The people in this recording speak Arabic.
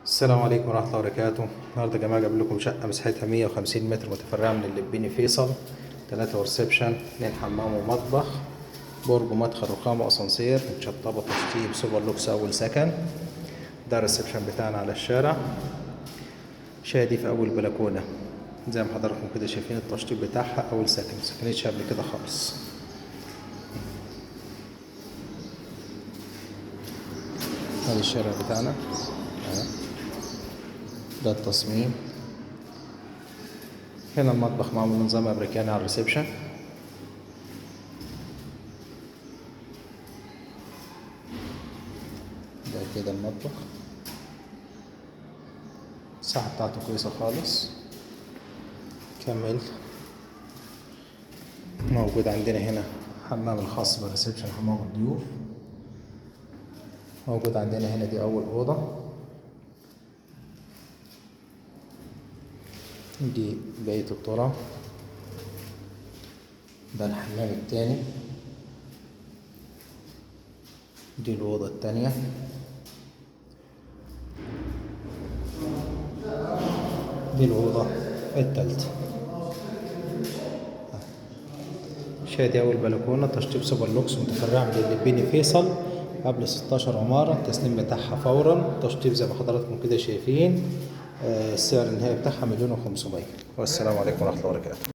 السلام عليكم ورحمة الله وبركاته. النهارده يا جماعة جايب لكم شقة مساحتها 150 متر متفرعة من اللبيني فيصل، 3 وريسبشن، 2 حمام ومطبخ، برج مدخل رخام واسانسير، متشطبة تشطيب سوبر لوكس أول سكن. ده الريسبشن بتاعنا على الشارع، شادي في أول بلكونة زي ما حضراتكم كده شايفين. التشطيب بتاعها أول سكن، مسكنتش قبل كده خالص. ادي الشارع بتاعنا أهو. ده التصميم. هنا المطبخ معمول نظام امريكاني على الريسبشن. ده كده المطبخ، الساحة بتاعته كويسة خالص. كمل. موجود عندنا هنا حمام الخاص بالريسبشن، حمام الضيوف. موجود عندنا هنا دي أول أوضة، دي بقية الطرق. ده الحمام التاني، دي الأوضة التانية، دي الأوضة التالتة. شادي أول بلكونة، تشطيب سوبر لوكس متفرع من اللبيني فيصل، قبل 16 عمارة. التسليم بتاعها فورا، تشطيب زي ما حضراتكم كده شايفين. السعر النهائي بتاعها 1,500,000. والسلام عليكم ورحمة الله وبركاته.